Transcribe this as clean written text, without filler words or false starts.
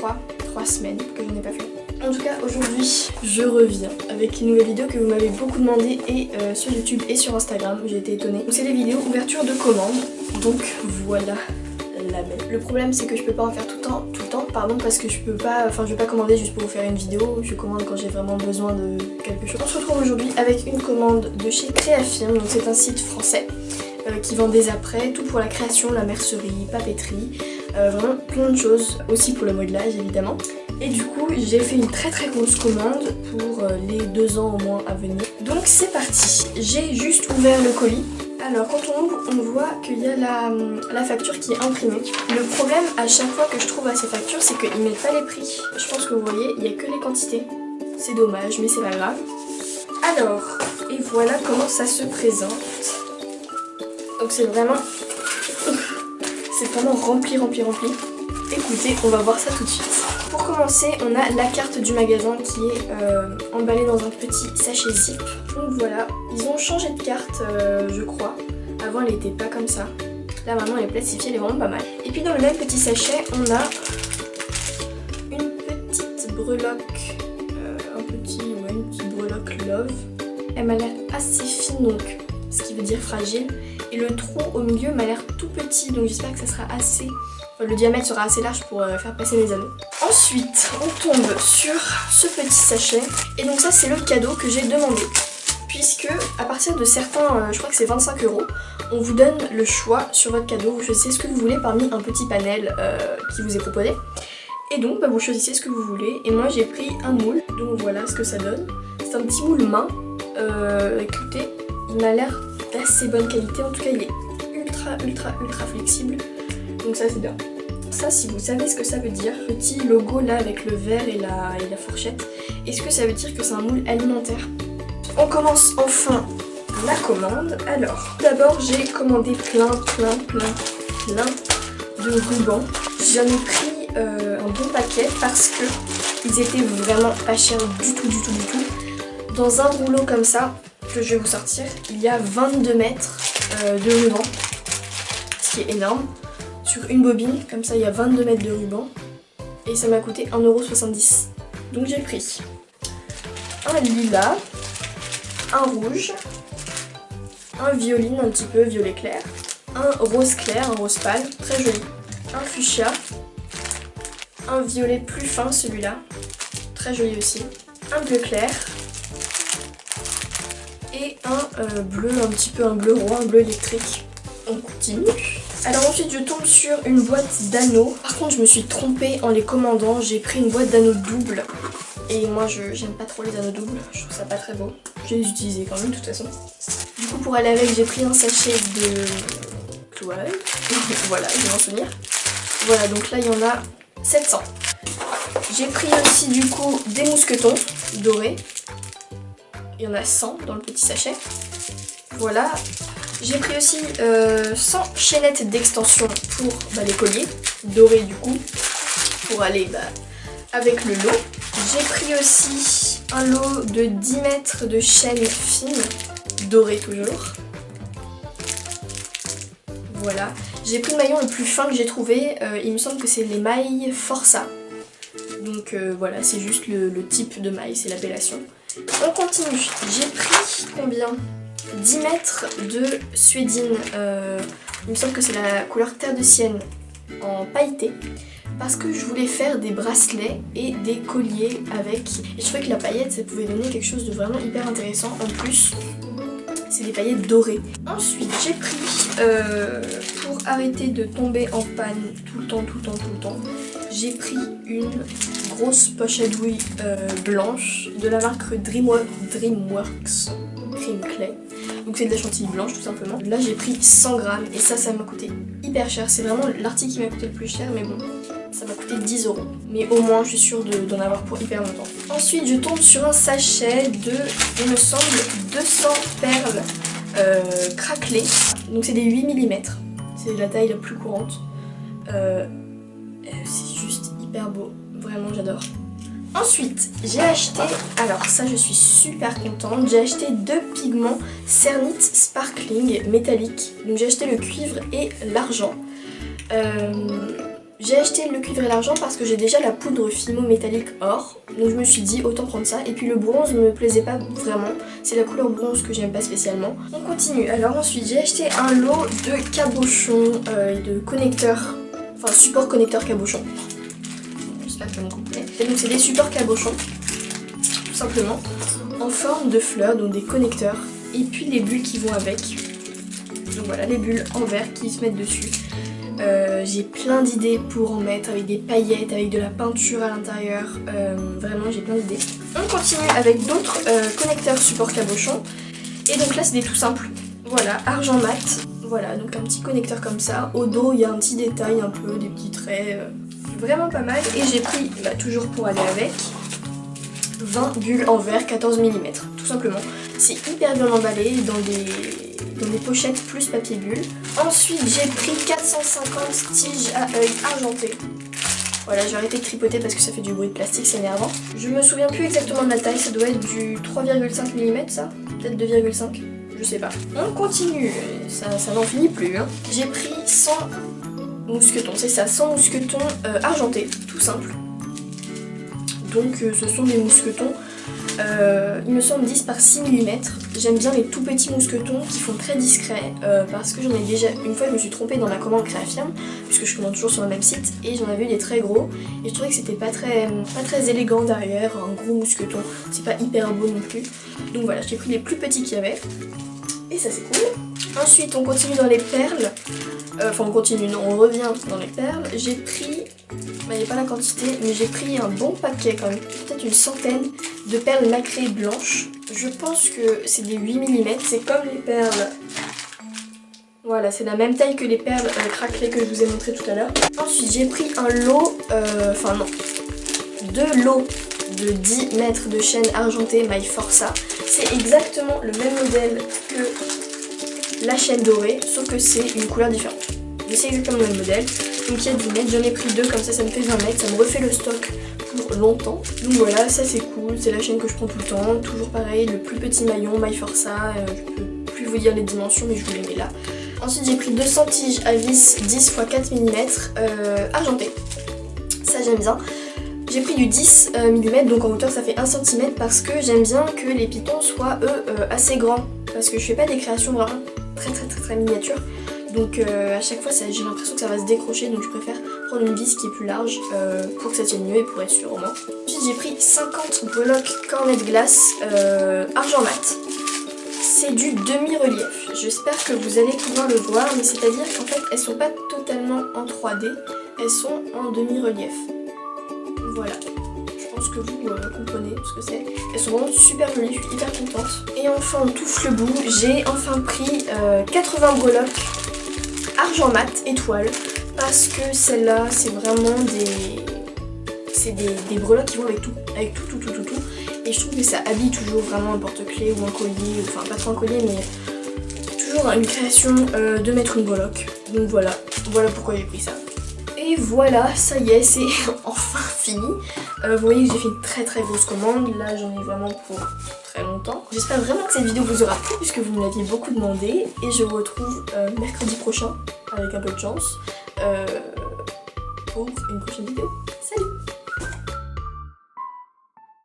3 semaines que je n'ai pas fait. En tout cas aujourd'hui je reviens avec une nouvelle vidéo que vous m'avez beaucoup demandé et sur YouTube et sur Instagram, j'ai été étonnée. C'est les vidéos ouverture de commande, donc voilà la belle. Le problème c'est que je peux pas en faire tout le temps, parce que je vais pas commander juste pour vous faire une vidéo, je commande quand j'ai vraiment besoin de quelque chose. On se retrouve aujourd'hui avec une commande de chez Créafirm, donc c'est un site français qui vend des apprêts, tout pour la création, la mercerie, papeterie, vraiment plein de choses, aussi pour le modelage évidemment. Et du coup j'ai fait une très grosse commande pour les 2 ans au moins à venir. Donc c'est parti, j'ai juste ouvert le colis. Alors quand on ouvre, on voit qu'il y a la facture qui est imprimée. Le problème à chaque fois que je trouve à ces factures, c'est qu'ils mettent pas les prix. Je pense que vous voyez, il n'y a que les quantités. C'est dommage, mais c'est pas grave. Alors, et voilà comment ça se présente. Donc c'est vraiment rempli. Écoutez, on va voir ça tout de suite. Pour commencer, on a la carte du magasin qui est emballée dans un petit sachet zip. Donc voilà, ils ont changé de carte, je crois. Avant, elle n'était pas comme ça. Là, maintenant, elle est plastifiée, elle est vraiment pas mal. Et puis, dans le même petit sachet, on a une petite breloque. Une petite breloque Love. Elle m'a l'air assez fine, donc ce qui veut dire fragile. Et le trou au milieu m'a l'air tout petit, donc j'espère que ça sera assez... le diamètre sera assez large pour faire passer mes anneaux. Ensuite, on tombe sur ce petit sachet. Et donc ça, c'est le cadeau que j'ai demandé. Puisque, à partir de certains, je crois que c'est 25 €, on vous donne le choix sur votre cadeau. Vous choisissez ce que vous voulez parmi un petit panel qui vous est proposé. Et donc, vous choisissez ce que vous voulez. Et moi, j'ai pris un moule. Donc voilà ce que ça donne. C'est un petit moule main. Écoutez, il m'a l'air d'assez bonne qualité. En tout cas, il est ultra flexible. Donc ça, c'est bien. Ça, si vous savez ce que ça veut dire, petit logo là avec le verre et la fourchette, est-ce que ça veut dire que c'est un moule alimentaire? On commence enfin la commande. Alors, d'abord j'ai commandé plein de rubans. J'en ai pris un bon paquet parce que ils étaient vraiment pas chers du tout. Dans un rouleau comme ça, que je vais vous sortir, il y a 22 mètres de ruban, ce qui est énorme. Sur une bobine, comme ça il y a 22 mètres de ruban. Et ça m'a coûté 1,70 €. Donc j'ai pris un lilas, un rouge, un violine un petit peu, violet clair, un rose clair, un rose pâle, très joli, un fuchsia, un violet plus fin celui-là, très joli aussi, un bleu clair et un bleu, un bleu roi, un bleu électrique. On continue. Alors ensuite je tombe sur une boîte d'anneaux. Par contre je me suis trompée en les commandant, j'ai pris une boîte d'anneaux double. Et moi j'aime pas trop les anneaux doubles, je trouve ça pas très beau. Je vais les utiliser quand même de toute façon. Du coup pour aller avec j'ai pris un sachet de toile. Voilà, je vais m'en souvenir. Voilà, donc là il y en a 700. J'ai pris aussi du coup des mousquetons dorés. Il y en a 100 dans le petit sachet. Voilà. J'ai pris aussi 100 chaînettes d'extension pour les colliers dorés du coup, pour aller avec le lot. J'ai pris aussi un lot de 10 mètres de chaînes fines, dorées toujours. Voilà. J'ai pris le maillon le plus fin que j'ai trouvé, il me semble que c'est les mailles Força. Donc voilà, c'est juste le type de maille, c'est l'appellation. On continue. J'ai pris combien ? 10 mètres de suédine, il me semble que c'est la couleur terre de sienne en pailleté, parce que je voulais faire des bracelets et des colliers avec, et je trouvais que la paillette ça pouvait donner quelque chose de vraiment hyper intéressant. En plus c'est des paillettes dorées. Ensuite j'ai pris, pour arrêter de tomber en panne tout le temps, j'ai pris une grosse poche à douille blanche de la marque Dreamworks Cream Clay. Donc c'est de la chantilly blanche tout simplement. Là j'ai pris 100 grammes et ça m'a coûté hyper cher. C'est vraiment l'article qui m'a coûté le plus cher, mais bon, ça m'a coûté 10 €. Mais au moins je suis sûre d'en avoir pour hyper longtemps. Ensuite je tombe sur un sachet de, il me semble, 200 perles craquelées. Donc c'est des 8 mm. C'est la taille la plus courante. C'est juste hyper beau. Vraiment j'adore. Ensuite, j'ai acheté, alors ça je suis super contente, j'ai acheté 2 pigments Cernit Sparkling métallique. Donc j'ai acheté le cuivre et l'argent. J'ai acheté le cuivre et l'argent parce que j'ai déjà la poudre Fimo métallique or, donc je me suis dit autant prendre ça. Et puis le bronze ne me plaisait pas vraiment, c'est la couleur bronze que j'aime pas spécialement. On continue. Alors ensuite j'ai acheté un lot de cabochons et de connecteurs, enfin support connecteur cabochon. J'espère que vous me comprenez. Et donc c'est des supports cabochons, tout simplement, en forme de fleurs, donc des connecteurs, et puis les bulles qui vont avec. Donc voilà, les bulles en verre qui se mettent dessus. J'ai plein d'idées pour en mettre avec des paillettes, avec de la peinture à l'intérieur. Vraiment, j'ai plein d'idées. On continue avec d'autres connecteurs support cabochon. Et donc là, c'est des tout simples. Voilà, argent mat. Voilà, donc un petit connecteur comme ça. Au dos, il y a un petit détail, un peu, des petits traits. Vraiment pas mal. Et j'ai pris, toujours pour aller avec, 20 bulles en verre 14 mm. Tout simplement. C'est hyper bien emballé dans des pochettes plus papier bulle. Ensuite j'ai pris 450 tiges à œil argentées. Voilà, j'ai arrêté de tripoter parce que ça fait du bruit de plastique, c'est énervant. Je me souviens plus exactement de la taille, ça doit être du 3,5 mm ça, peut-être 2,5, je sais pas. On continue, ça n'en finit plus. Hein. J'ai pris 100 mousquetons, c'est ça, 100 mousquetons argentés, tout simple. Donc ce sont des mousquetons, il me semble 10 par 6 mm. J'aime bien les tout petits mousquetons qui font très discrets parce que j'en ai déjà, une fois je me suis trompée dans la commande Créafirm puisque je commande toujours sur le même site et j'en avais eu des très gros et je trouvais que c'était pas très élégant derrière, un gros mousqueton, c'est pas hyper beau non plus. Donc voilà, j'ai pris les plus petits qu'il y avait et ça c'est cool. Ensuite on continue dans les perles, on revient dans les perles. J'ai pris, il n'y a pas la quantité, mais j'ai pris un bon paquet quand même, peut-être une centaine de perles nacrées blanches. Je pense que c'est des 8 mm, c'est comme les perles. Voilà, c'est la même taille que les perles craquelées que je vous ai montré tout à l'heure. Ensuite j'ai pris un lot, deux lots de 10 mètres de chaîne argentée My Força. C'est exactement le même modèle que la chaîne dorée, sauf que c'est une couleur différente. Mais c'est exactement le même modèle. Donc il y a 10 mètres, j'en ai pris deux, comme ça me fait 20 mètres, ça me refait le stock pour longtemps. Donc voilà, ça c'est cool, c'est la chaîne que je prends tout le temps. Toujours pareil, le plus petit maillon, My Força, je peux plus vous dire les dimensions mais je vous les mets là. Ensuite j'ai pris 200 tiges à vis 10 x 4 mm argentées. Ça j'aime bien. J'ai pris du 10 mm, donc en hauteur ça fait 1 cm parce que j'aime bien que les pitons soient eux assez grands. Parce que je fais pas des créations vraiment très miniatures. Donc à chaque fois j'ai l'impression que ça va se décrocher, donc je préfère prendre une vis qui est plus large pour que ça tienne mieux et pour être sûr au moins. Ensuite j'ai pris 50 breloques cornet de glace argent mat. C'est du demi-relief. J'espère que vous allez pouvoir le voir, mais c'est-à-dire qu'en fait elles sont pas totalement en 3D, elles sont en demi-relief. Voilà. Je pense que vous comprenez ce que c'est. Elles sont vraiment super jolies, je suis hyper contente. Et enfin on touche le bout, j'ai enfin pris 80 breloques argent mat étoile parce que celle-là c'est vraiment des breloques qui vont avec tout, et je trouve que ça habille toujours vraiment un porte-clés ou un collier, enfin pas trop un collier mais toujours une création de mettre une breloque. Donc voilà pourquoi j'ai pris ça. Et voilà, ça y est, c'est enfin fini. Vous voyez que j'ai fait une très grosse commande, là j'en ai vraiment pour très longtemps. J'espère vraiment que cette vidéo vous aura plu puisque vous me l'aviez beaucoup demandé. Et je vous retrouve mercredi prochain, avec un peu de chance, pour une prochaine vidéo. Salut!